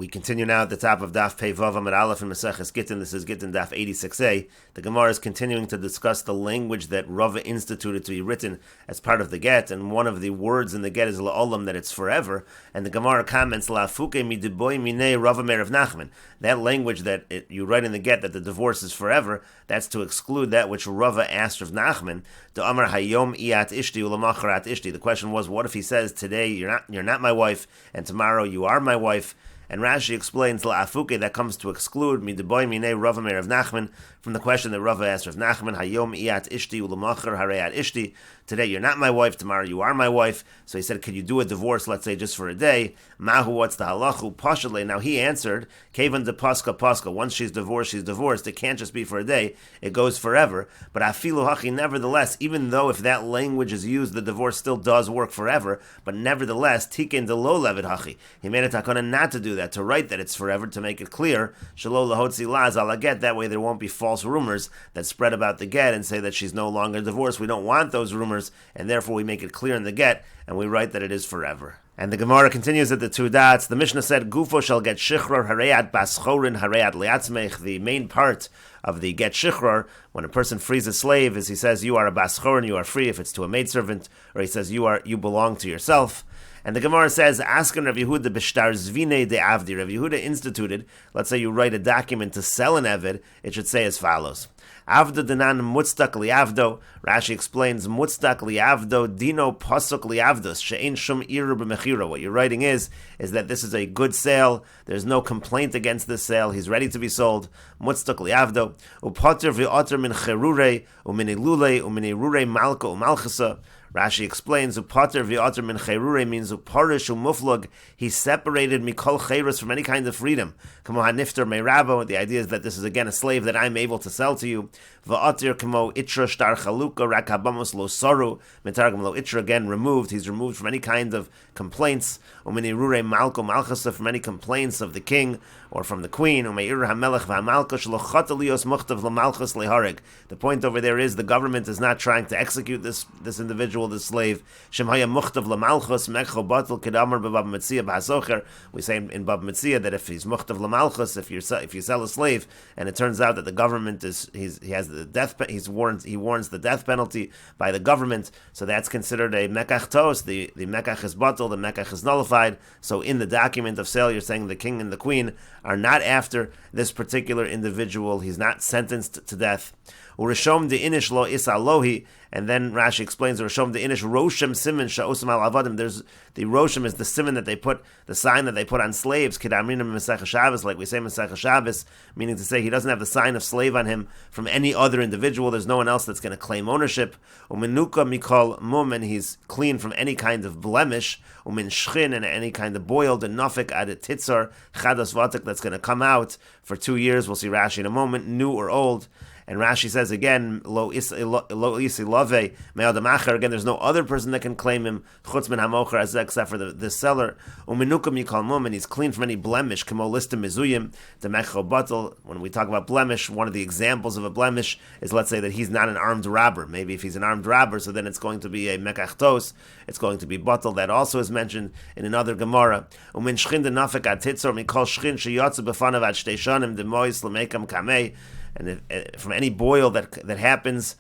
We continue now at the top of Daf Pei Vav Amud Aleph in Meseches Gitin. This is Gittin Daf 86a. The Gemara is continuing to discuss the language that Rava instituted to be written as part of the get, and one of the words in the get is la'olam, that it's forever. And the Gemara comments la'afuke midiboy minei Rava Meir of Nachman. That language that you write in the get that the divorce is forever, that's to exclude that which Rava asked of Nachman. The Amar Hayom iat ishti ulamacharat ishti. The question was, what if he says today you're not my wife, and tomorrow you are my wife? And Rashi explains la'afuke, that comes to exclude midiboy minei Rava Meir of Nachman, from the question that Rava asked of Nachman, Hayom iat ishti ulamachar hareat ishti. Today you're not my wife, tomorrow you are my wife. So he said, could you do a divorce, let's say just for a day? Mahu, what's the halachu? Pashale. Now he answered, Kevan de paska paska. Once she's divorced, she's divorced. It can't just be for a day. It goes forever. But afilu hachi, nevertheless, even though if that language is used, the divorce still does work forever. But nevertheless, tikin de lo levid hachi. He made a takana not to do that, to write that it's forever, to make it clear. Shelo lahotzi laz ala get. That way there won't be false rumors that spread about the get and say that she's no longer divorced. We don't want those rumors, and therefore we make it clear in the get, and we write that it is forever. And the Gemara continues at the two dots. The Mishnah said, Gufo shall get shichror hareat baschorin hareat liatzmech. The main part of the get shichror, when a person frees a slave, is he says, you are a baschorin, you are free, if it's to a maidservant, or he says, you belong to yourself. And the Gemara says, Askan Rav Yehuda b'shtar zvine de avdi. Rav Yehuda instituted, let's say you write a document to sell an eved, it should say as follows. Avdo denan mutztak liavdo. Rashi explains, mutztak liavdo dino pasuk liavdos she'ein shum iru b'mechira. What you're writing is that this is a good sale. There's no complaint against this sale. He's ready to be sold. Mutztak liavdo. Upater v'oter min cherure u'min ilule u'min irure malka u'malchasa. Rashi explains, Upater v'oter min cherure means uparish umuflug. He separated mikol cheirus from any kind of freedom. Kamo hanifter meirabo. The idea is that this is again a slave that I'm able to sell to you. V'oter kamo itra shtar chaluka rakabamos lo soru. Metargam lo itra, again removed. He's removed from any kind of complaints. Umin irure malko malchasa, from any complaints of the king or from the queen. Umeir hamelech v'hamalka shelo chata lios muchtav l'malchas leharig. The point over there is the government is not trying to execute this individual, this slave. Shemhaya muchtav l'malchus mekho batel kedamar b'bab metzia b'hasocher. We say in Bab Metzia that if he's muchtav l'malchus, if you sell a slave and it turns out that the government he has the death, he warrants the death penalty by the government, so that's considered a mekach tos. The mekach is batel, the mekach is nullified. So in the document of sale, you're saying the king and the queen are not after this particular individual. He's not sentenced to death. Urishom de inish lo isalohi, and then Rashi explains Urishom de inish roshem siman sha'osam al avadim. There's the roshem is the siman that they put, the sign that they put on slaves. Kidaminim Meseches Shabbos, like we say Meseches Shabbos, meaning to say he doesn't have the sign of slave on him from any other individual. There's no one else that's going to claim ownership. Umenuka mikol mum, and he's clean from any kind of blemish. Umin shchin, and any kind of boiled and nafik ad titzar chados vatik, that's going to come out for 2 years. We'll see Rashi in a moment, new or old. And Rashi says again, lo isi love me'adamacher. Again, there's no other person that can claim him chutz min hamocher as except for the seller. Uminukam yikal mum, and he's clean from any blemish. Kamo lista mizuyim demecho batel. When we talk about blemish, one of the examples of a blemish is, let's say that he's not an armed robber. Maybe if he's an armed robber, so then it's going to be a mekachtos. It's going to be batel. That also is mentioned in another Gemara. Umin shchin denafik ad titzor mikol shchin sheyatzu befanav ad shtei shanim demois lemekam kamei. And from any boil that happens,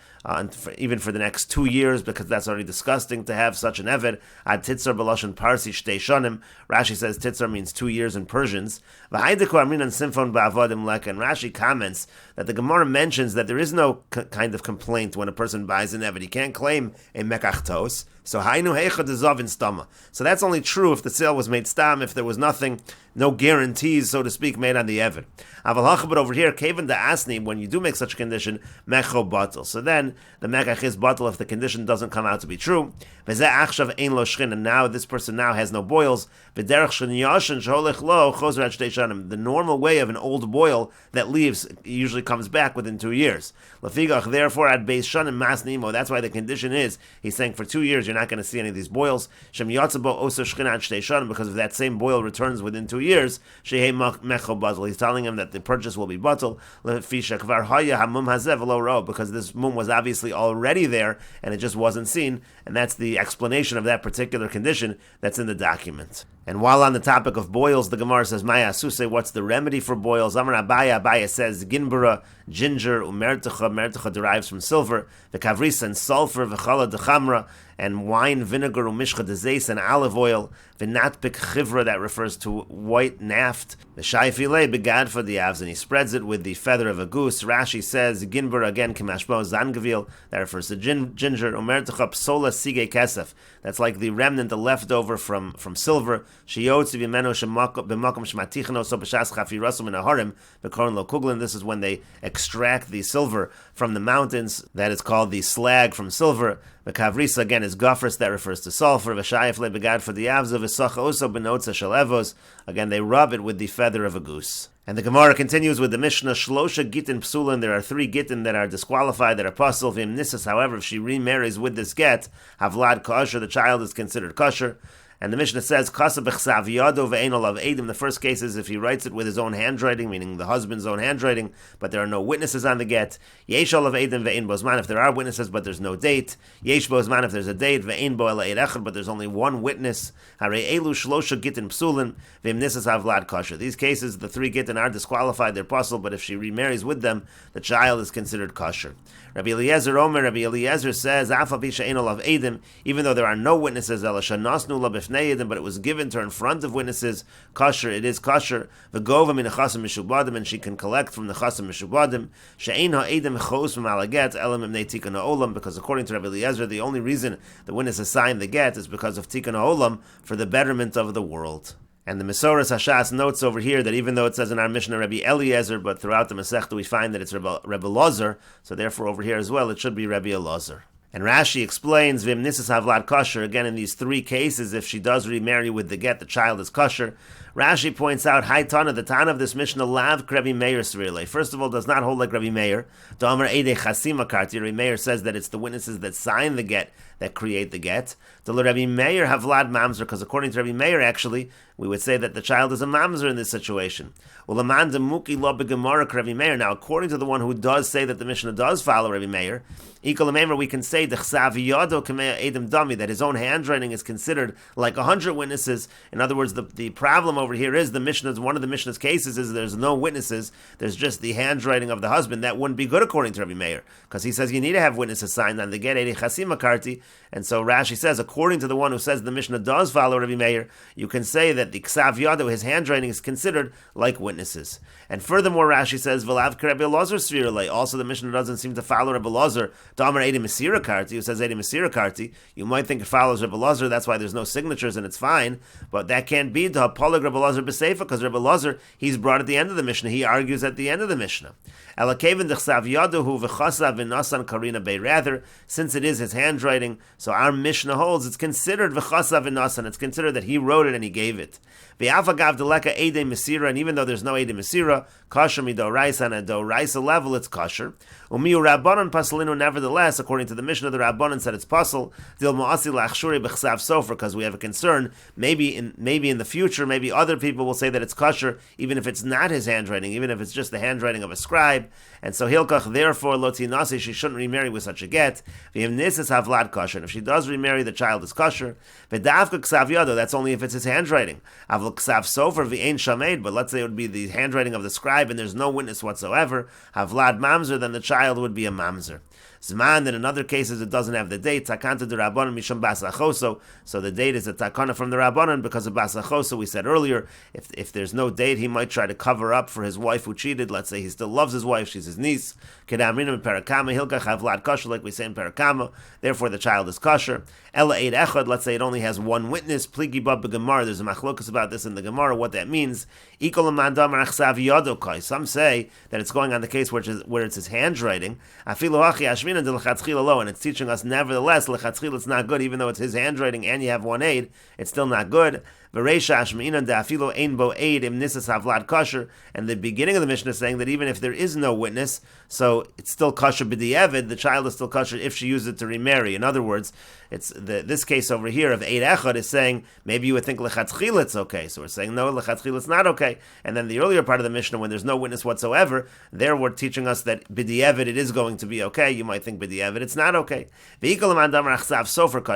even for the next 2 years, because that's already disgusting to have such an eved. Ad titzar b'lashon parsi shtei shanim. Rashi says titzar means 2 years in Persians. V'haideku amrinan simfon ba'avodim lek. And Rashi comments that the Gemara mentions that there is no kind of complaint when a person buys an eved. He can't claim a mekachtos. So hainu heichad izov in stama. So that's only true if the sale was made stam, if there was nothing, no guarantees, so to speak, made on the eved. Aval but over here, kevan da asni, when you do make such a condition, mecho batel. So then the mekach is batel if the condition doesn't come out to be true. V'zeh achshav ein lo shchin, and now this person now has no boils. V'derech sheniyashin sholech lo chozer ad shtei shanim. The normal way of an old boil that leaves usually comes back within 2 years. Lefigach, therefore, ad beis shanim mas nimo. That's why the condition is, he's saying for 2 years you're not going to see any of these boils. Shem Yatzabo Osa Shchina Shtei Shanim, because if that same boil returns within 2 years, Shehei Mecho Batal. He's telling him that the purchase will be batal. Lefisha Kvar Haya Hamum Hazev Lo Ro, because this mum was obviously already there and it just wasn't seen, and that's the explanation of that particular condition that's in the document. And while on the topic of boils, the Gemara says, Maya Asuse, what's the remedy for boils? Amar Abaya says, Ginbura, ginger, mertecha derives from silver, the kavrisa and sulfur, v'chala dechamra, and wine, vinegar, umishcha dezeis, and olive oil, v'natpik chivra, that refers to white naft, the shaifile begad for the avs, and he spreads it with the feather of a goose. Rashi says, Ginbura, again, kimashbo zangavil, that refers to ginger, umertecha psola sige kesef, that's like the remnant, the leftover from silver, sheyotzi v'meno b'makom shmatichno so b'shas chafirasum in aharim, v'koron lo kuglin, this is when they extract the silver from the mountains, that is called the slag from silver. The kavrisa again is gofris, that refers to sulfur. V'shayif le begad for the avza, v'sacha oso benotza shalevos, again they rub it with the feather of a goose. And the Gemara continues with the Mishnah, Shlosha Gittin Psulin, there are 3 Gittin that are disqualified, that are pasul. V'im nisas, however, if she remarries with this get, havlad kosher, the child is considered kosher. And the Mishnah says, Kasa b'chsav yado ve'ein olav edim. The first case is if he writes it with his own handwriting, meaning the husband's own handwriting, but there are no witnesses on the get. Yesh olav edim ve'ein bozman, if there are witnesses, but there's no date. Yesh bozman, if there's a date. Ve'ein bo ela eid echad, but there's only one witness. Harei elu shlosha gittin psulin, ve'im nisas havlad kosher. These cases, the 3 gittin are disqualified, they're pasul, but if she remarries with them, the child is considered kosher. Rabbi Eliezer says, Afa bisha ein olav edim, even though there are no witnesses, ela shanasnu la b'fnei, but it was given to her in front of witnesses, kosher, it is kosher. V'gova min chasim mishubadim, and she can collect from the chasim mishubadim. She'ein ha'edim chos v'malaget elam imnei tikkun ha'olam, because according to Rabbi Eliezer, the only reason the witnesses signed the get is because of tikkun ha'olam, for the betterment of the world. And the Mesoras Hashas notes over here that even though it says in our Mishnah Rabbi Eliezer, but throughout the Masechta we find that it's Rabbi Lozer, so therefore over here as well it should be Rabbi Elazar. And Rashi explains, Vim nisas havlad kosher, again in these 3 cases, if she does remarry with the get, the child is kosher. Rashi points out, Hai Tana, the Tana of this Mishnah, Lav Rabbi Meir Svirle. First of all, does not hold like Rabbi Meir. Domer Eidei Chasima Karti. Rabbi Meir says that it's the witnesses that sign the get that create the get. The Rabbi Meir Havlad Mamzer, because according to Rabbi Meir, actually, we would say that the child is a mamzer in this situation. Now, according to the one who does say that the Mishnah does follow Rabbi Meir, we can say that his own handwriting is considered like 100 witnesses. In other words, the problem over here is one of the Mishnah's cases is there's no witnesses, there's just the handwriting of the husband. That wouldn't be good according to Rabbi Meir, because he says you need to have witnesses signed on the get chasima karti. And so Rashi says, according to the one who says the Mishnah does follow Rabbi Meir, you can say that the ksav yado, his handwriting, is considered like witnesses. And furthermore, Rashi says, V'lav Rabbi Elazar svirle. Also, the Mishnah doesn't seem to follow Rabbi Elazar. Damar Edim Mesira Karti, who says Edim Mesira Karti. You might think it follows Rabbi Elazar, that's why there's no signatures and it's fine. But that can't be to Polig Rabbi Elazar B'Seifa, because Rabbi Elazar, he's brought at the end of the Mishnah. He argues at the end of the Mishnah. Elakevin Dechsav Yaduhu V'Chasav V'Nasan Karina Bey. Rather, since it is his handwriting, so our Mishnah holds it's considered V'Chasav V'Nasan. It's considered that he wrote it and he gave it. V'Afagav Deleka Eidei Mesira, and even though there's no Eidei Mesira, kosher midoraisa, on a doraisa level it's kosher. Umiu Rabbanon pasalinu, nevertheless, according to the Mishnah, the Rabbanon said it's pasul. Dil mo'asi lachshuri b'chsav sofer, because we have a concern. Maybe in the future, maybe other people will say that it's kosher, even if it's not his handwriting, even if it's just the handwriting of a scribe. And so Hilkach, therefore, loti nasi, she shouldn't remarry with such a get. V'im nisis havlad kosher. And if she does remarry, the child is kosher. V'davka ksav yado, that's only if it's his handwriting. Avl ksav sofer v'ein shamed, but let's say it would be the handwriting of the scribe and there's no witness whatsoever. Havlad mamzer, then the child would be a mamzer. Zman, then in other cases it doesn't have the date. Takanta de Rabbanon mishum basachoso. So the date is a takana from the Rabbanon because of basachoso. We said earlier, if there's no date, he might try to cover up for his wife who cheated. Let's say he still loves his wife, she's his niece. Kedamrinim perakama hilkach havlad kosher, like we say in perakama. Therefore the child is kosher. Ela eid echad, let's say it only has one witness. Pligi bab b'gemara. There's a machlokas about this in the Gemara, what that means. Some say that it's going on the case where it's his handwriting. And it's teaching us nevertheless, lechatchila it's not good, even though it's his handwriting and you have one aid, it's still not good. V'reisha ashmi'inan da'afilo ein bo eid im nisas havlad kosher. And the beginning of the Mishnah is saying that even if there is no witness, so it's still kosher b'di'evid, the child is still kosher if she uses it to remarry. In other words, it's this case over here of eid echad is saying maybe you would think lechatchila it's okay. So we're saying no, lechatchila it's not okay. And then the earlier part of the Mishnah, when there's no witness whatsoever, there we're teaching us that b'di'evid it is going to be okay. You might think b'di'evid it's not okay.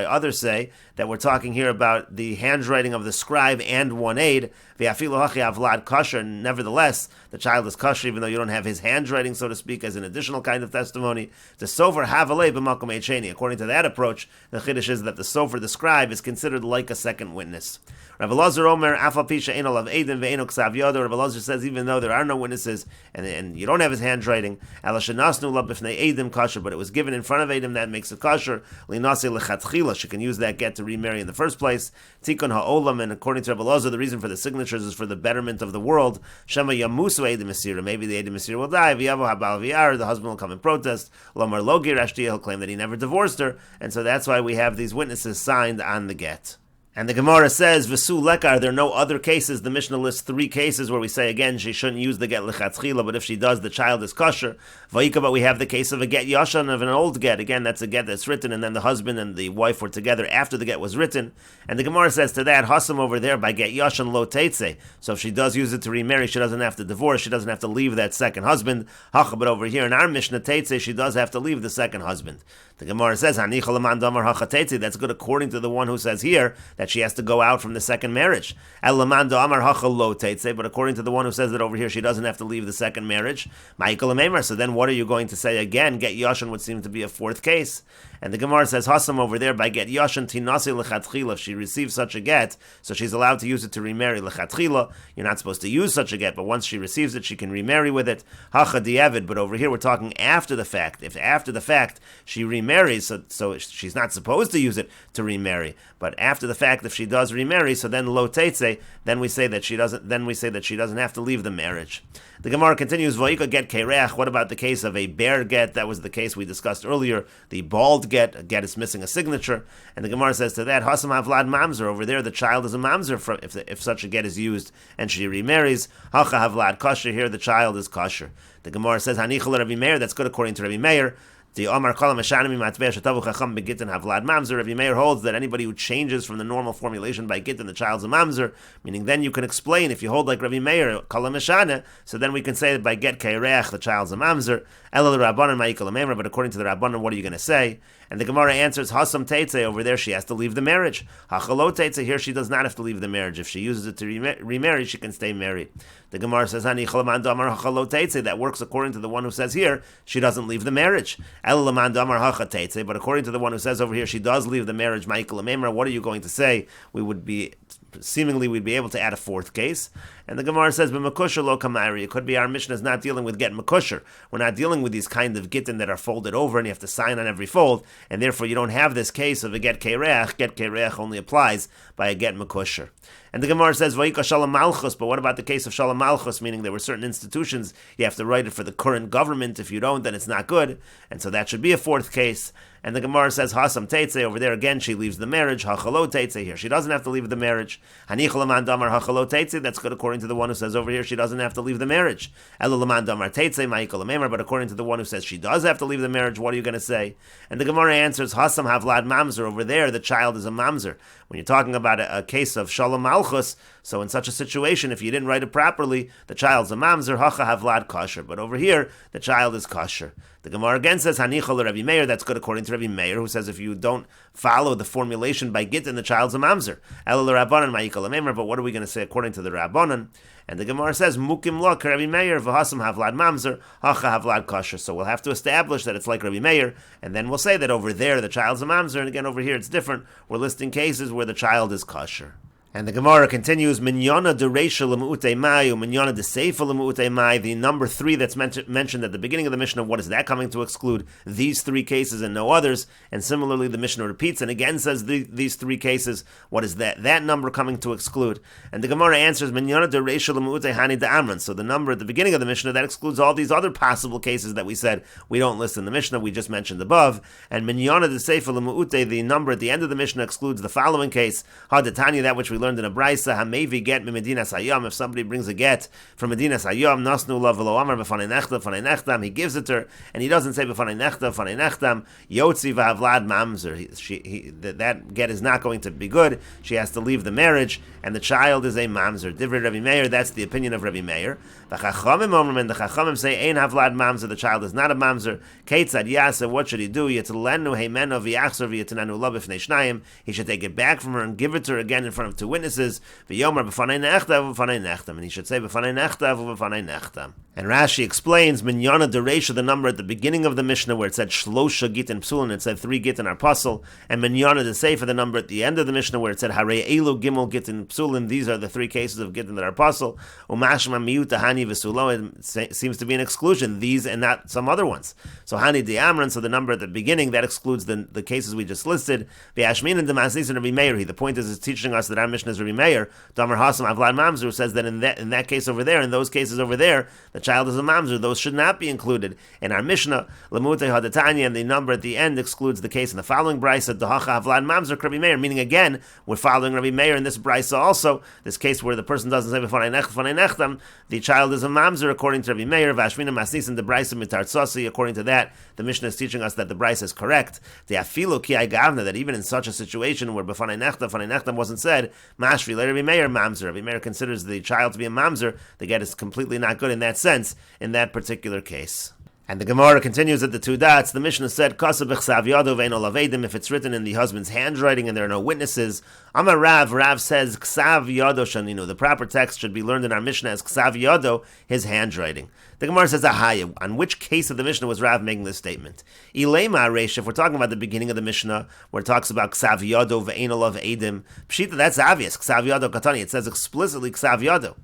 Others say that we're talking here about the handwriting of the scribe and one aid. Nevertheless, the child is kosher even though you don't have his handwriting, so to speak, as an additional kind of testimony. The sofer havalei b'makom eicheni. According to that approach, the chiddush is that the sofer, the scribe, is considered like a second witness. Rav Elazar Omer, Afal Pisha Ein Olav Eidin Ve'eno Ksav Yodo. Rav Elazar says even though there are no witnesses and you don't have his handwriting, Ela Shenasnu La B'fnei Eidim kosher, but it was given in front of Eidim, that makes it kosher. Linase Lechatchila, she can use that get to remarry in the first place. Tikun Ha'olam, and according to Rav Elazar, the reason for the signatures is for the betterment of the world. Shema Yamusu Eidim Asira, maybe the Eidim Asira will die. V'yavo Habal V'yar, the husband will come and protest. Lomar Logi Rashti, he'll claim that he never divorced her, and so that's why we have these witnesses signed on the get. And the Gemara says, V'su lekar, there are no other cases. The Mishnah lists 3 cases where we say, again, she shouldn't use the get lechatchila, but if she does, the child is kosher. Vayika, but we have the case of a get yashan, of an old get. Again, that's a get that's written, and then the husband and the wife were together after the get was written. And the Gemara says to that, Hasam over there, by get yashan lo teitze. So if she does use it to remarry, she doesn't have to divorce, she doesn't have to leave that second husband. Hacha, but over here in our Mishnah, teitze, she does have to leave the second husband. The Gemara says, Hanicha l'man damar hacha teitze. That's good according to the one who says here that she has to go out from the second marriage. El l'man damar hacha lo teitze. But according to the one who says that over here, she doesn't have to leave the second marriage. Ma'ikal l'meimer. So then what are you going to say again? Get yashan would seem to be a 4th case. And the Gemara says, Hasam over there, by get yashan tinasi lechatchila. If she receives such a get, so she's allowed to use it to remarry lechatchila. You're not supposed to use such a get, but once she receives it, she can remarry with it. Hacha di'evid. But over here, we're talking after the fact. If after the fact she remarries, so she's not supposed to use it to remarry. But after the fact, if she does remarry, so then lo teitze, then we say that she doesn't. Then we say that she doesn't have to leave the marriage. The Gemara continues, Vayika get kereach. What about the case of a bare get? That was the case we discussed earlier. The bald get, a get is missing a signature. And the Gemara says to that, Hasam havlad mamzer. Over there, the child is a mamzer if such a get is used and she remarries. Hacha havlad kosher. Here, the child is kosher. The Gemara says, Hanichel Rabbi Meir. That's good according to Rabbi Meir. The Omar Kolam Hashanami Matveah Shatavu Chacham Begitin Havlad Mamzer. Rabbi Meir holds that anybody who changes from the normal formulation by Gitin, the child's a Mamzer, meaning then you can explain, if you hold like Rabbi Meir, Kolam Hashana, so then we can say that by Get Keireach, the child's a Mamzer. Ela the Rabbanan Ma'ikal Amemra, but according to the Rabbanan, what are you going to say? And the Gemara answers, Hasam Teitze, over there she has to leave the marriage. Hachalo Teitze, here she does not have to leave the marriage. If she uses it to remarry, she can stay married. The Gemara says, Hani Chalaman Damar Hachalo Teitze, that works according to the one who says here, she doesn't leave the marriage. Elaman Damar Hacha Teitze, but according to the one who says over here, she does leave the marriage. Ma'ikal Amemra, what are you going to say? We'd be able to add a 4th case. And the Gemara says, "B'makusher lo kamari." It could be our Mishnah is not dealing with get makusher. We're not dealing with these kind of gittin that are folded over and you have to sign on every fold, and therefore you don't have this case of a get keireach. Get keireach only applies by a get makusher. And the Gemara says, "Vayika shalom malchus." But what about the case of shalom malchus? Meaning there were certain institutions you have to write it for the current government. If you don't, then it's not good, and so that should be a 4th case. And the Gemara says, Hasam Teitze, over there again, she leaves the marriage. Hachalo Teitze, here she doesn't have to leave the marriage. Hanichalaman Damar Hachalo Teitze, that's good according to the one who says over here she doesn't have to leave the marriage. Elulaman Damar Teitze, Ma'ikal Amemer, but according to the one who says she does have to leave the marriage, what are you going to say? And the Gemara answers, Hasam Havlad Mamzer, over there the child is a Mamzer. When you're talking about a case of Shalom Malchus, so in such a situation, if you didn't write it properly, the child's a Mamzer, Hacha Havlad Kosher. But over here, the child is Kosher. The Gemara again says, Hanichal Rabbi Meir, that's good according to Rabbi Meir, who says if you don't follow the formulation by Gitin, the child's a Mamzer. Elul Rabbanan Ma'ikal Amemer, but what are we going to say according to the Rabbanan? And the Gemara says, Mukim lo Rabbi Meir, v'hasam havlad mamzer, hacha havlad kosher. So we'll have to establish that it's like Rabbi Meir, and then we'll say that over there the child's a mamzer, and again over here it's different. We're listing cases where the child is kosher. And the Gemara continues, Minyana de Reisha l'mu'utei mai, Minyana de Seifa l'mu'utei mai, the number 3 that's mentioned at the beginning of the Mishnah, what is that coming to exclude? These 3 cases and no others. And similarly, the Mishnah repeats and again says these 3 cases, what is that number coming to exclude? And the Gemara answers, Minyana de Reisha l'mu'utei hani de Amran. So the number at the beginning of the Mishnah, that excludes all these other possible cases that we said we don't list in the Mishnah, we just mentioned above. And Minyana de Seifa l'mu'utei, the number at the end of the Mishnah excludes the following case, Hadatanya, that which we learned learned in a brisa, Hamevi get me Medinas Hayam. If somebody brings a get from Medinas Hayam, Nasnu Lav V'lo Amar B'fanei Nechtam, he gives it to her, and he doesn't say B'fanei Nechtam, Yotzi V'havlad Mamzer. That get is not going to be good. She has to leave the marriage, and the child is a Mamzer. Divrei Rabbi Meir, that's the opinion of Rabbi Meir. The Chachamim say, Ein Havlad Mamzer, the child is not a Mamzer. Keitzad Yasa, what should he do? Yitlenu Heimeno V'yachzer V'yitananu Lo B'fnei Shnayim. He should take it back from her and give it to her again in front of two witnesses. V'yomer B'fanei Nechtav B'fanei Nechtam. And he should say B'fanei Nechtav B'fanei Nechtam. And Rashi explains, Minyana Dereisha, the number at the beginning of the Mishnah where it said Shlosha Gitin Psulin, it said 3 Gitin are puzzle. And Minyana the Sefer, the number at the end of the Mishnah where it said Harei Elu Gimel Gitin Psulin, these are the 3 cases of Gitin that are puzzle. Umashma Miyuta Hani V'sulo, it seems to be an exclusion, these and not some other ones. So Hani Di'amran, so the number at the beginning, that excludes the cases we just listed. V'ashmin and Damasnis and Rabbi Meir. The point is, it's teaching us that our Mishnah is Rabbi Meir. Damar Hasam Avlad Mamzer says that in that case over there, in those cases over there, the child is a Mamzer. Those should not be included in our Mishnah. Lamutei Hadatanya, and the number at the end excludes the case in the following brisa, Dahacha Avlad Mamzer Rabbi Meir, meaning again, we're following Rabbi Meir in this brisa also, this case where the person doesn't say B'fanei Nechtam, the child is a Mamzer according to Rabbi Meir. Vashmina Masnis and the brisa Mitartzasi, according to that, the Mishnah is teaching us that the brisa is correct. The Afilu Ki Gavna, that even in such a situation where B'fanei Nechtam wasn't said, Mashvi Rabbi Meir Mamzer. Rabbi Meir considers the child to be a Mamzer. The get is completely not good in that sense, in that particular case. And the Gemara continues at the 2 dots. The Mishnah said, if it's written in the husband's handwriting and there are no witnesses. Amar Rav says, Ksav Yado Shaninu. The proper text should be learned in our Mishnah as Ksav Yado, his handwriting. The Gemara says, Ahaya. On which case of the Mishnah was Rav making this statement? Ilema Reish, if we're talking about the beginning of the Mishnah, where it talks about Ksav Yado ve'enol of Edim, Pshita, that's obvious. Ksav Yado Katani. It says explicitly Ksav Yado.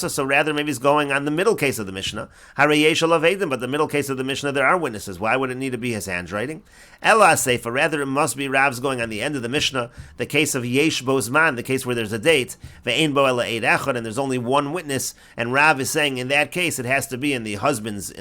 So rather, maybe he's going on the middle case of the Mishnah. But the middle case of the Mishnah, there are witnesses. Why would it need to be his handwriting? Ella Seifa, rather it must be Rav's going on the end of the Mishnah, the case of Yesh Bozman, the case where there's a date, Ve'ein Bo Ela Eid Echad, and there's only one witness, and Rav is saying in that case it has to be in the husband's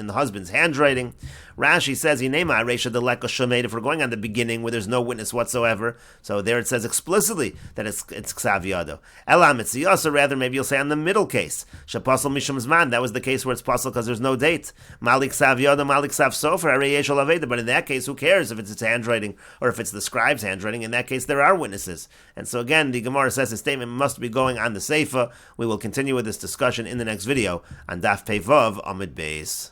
handwriting. Rashi says, if we're going on the beginning where there's no witness whatsoever, so there it says explicitly that it's Ksav Yado. Ela Mitziyasa, rather maybe you'll say on the middle case, Shapasal Mishum Zman, that was the case where it's possible because there's no date. Malik Ksav Yado, Malik Ksav Sofer, but in that case, who cares if it's its handwriting or if it's the scribe's handwriting? In that case, there are witnesses. And so again, the Gemara says the statement must be going on the Seifa. We will continue with this discussion in the next video on Daf Pei Vav Amud Beis.